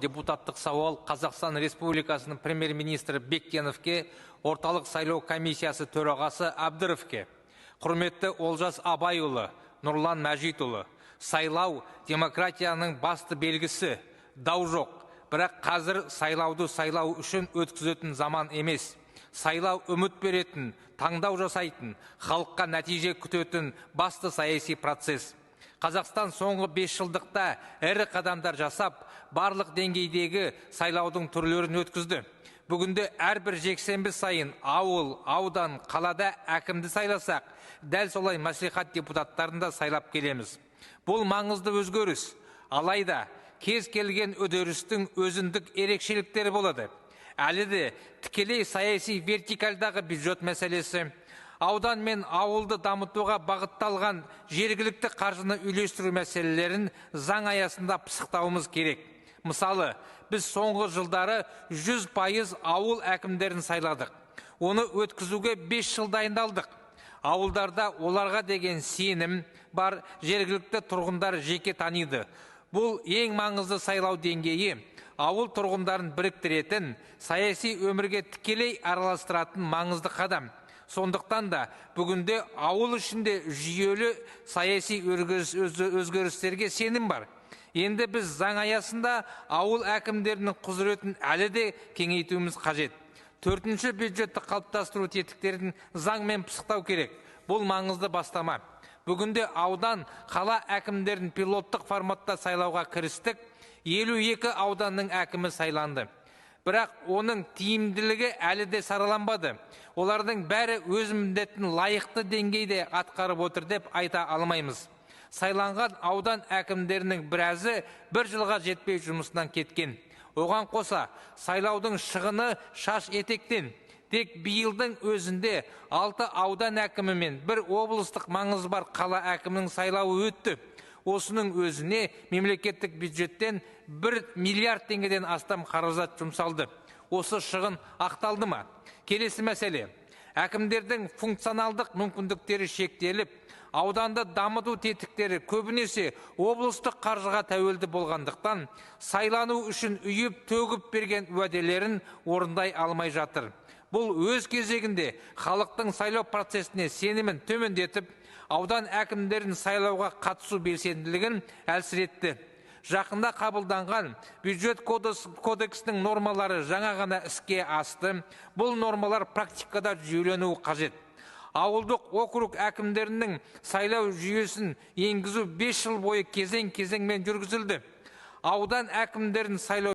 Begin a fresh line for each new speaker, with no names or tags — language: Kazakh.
депутаттық сауал Қазақстан Республикасының премьер-министрі Бектеновке, орталық сайлау комиссиясы төрағасы Абдыровке. Құрметті Олжас Абайұлы, Нұрлан Мәжитұлы, сайлау демократияның басты белгісі, дау жоқ. Бірақ қазір сайлауды сайлау үшін өткізетін заман емес. Сайлау үміт беретін, таңдау жасайтын, халыққа нәтиже күтетін басты саяси процесс. Қазақстан соңғы 5 жылдықта ірі қадамдар жасап, барлық деңгейдегі сайлаудың түрлерін өткізді. Бүгінде әрбір жексенбі сайын ауыл, аудан, қалада әкімді сайласақ, дәл солай мәслихат депутаттарын да сайлап келеміз. Бұл маңызды өзгеріс. Алайда кез келген үдерістің өзіндік ерекшеліктері болады. Әлі де тікелей саяси вертикальдағы бюджет мәселесі, аудан мен ауылды дамытуға бағытталған жергілікті қаржыны үйлестіру мәселелерін заң аясында пысықтауымыз керек. Мысалы, біз соңғы жылдары 100% ауыл әкімдерін сайладық. Оны өткізуге 5 жыл дайындалдық. Ауылдарда оларға деген сенім бар, жергілікті тұрғындар жеке таниды. Бұл ең маңызды сайлау деңгейі, ауыл тұрғындарын біріктіретін, саяси өмірге тікелей араластыратын маңызды қадам. Сондықтан да бүгінде ауыл ішінде жүйелі саяси өзгерістерге сенім бар. Енді біз заң аясында ауыл әкімдерінің құзыретін әлі де кеңейтуіміз қажет. 4-ші бюджетті қалыптастыру тетіктерін заңмен пысықтау керек. Бұл маңызды бастама. Бүгінде аудан, қала әкімдерін пилоттық форматта сайлауға кірістік, 52 ауданның әкімі сайланды. Бірақ оның тиімділігі әлі де сараланбады. Олардың бәрі өз міндетін лайықты деңгейде атқарып отыр деп айта алмаймыз. Сайланған аудан әкімдерінің біразы 1 жылға жетпей жұмысынан кеткен. Оған қоса, сайлаудың шығыны шаш етектен. Тек биылдың өзінде 6 аудан әкімі мен 1 облыстық маңызы бар қала әкімінің сайлауы өтті. Осының өзіне мемлекеттік бюджеттен 1 миллиард теңгеден астам қаражат жұмсалды. Осы шығын ақталды ма? Келесі мәселе. Әкімдердің функционалдық мүмкіндіктері шектеліп, ауданды дамыту тетіктері көбінесе облыстық қаржыға тәуелді болғандықтан, сайлану үшін үйіп төгіп берген уәделерін орындай алмай жатыр. Бұл өз кезегінде халықтың сайлау процесіне сенімін төмендетіп, аудан әкімдерін сайлауға қатысу белсенділігін әлсіретті. Жақында қабылданған бюджет кодексінің нормалары жаңа ғана іске асты. Бұл нормалар практикада жүйеленуі қажет. Ауылдық округ әкімдерінің сайлау жүйесін енгізу 5 жыл бойы кезең-кезеңмен жүргізілді. Аудан әкімдерін сайлау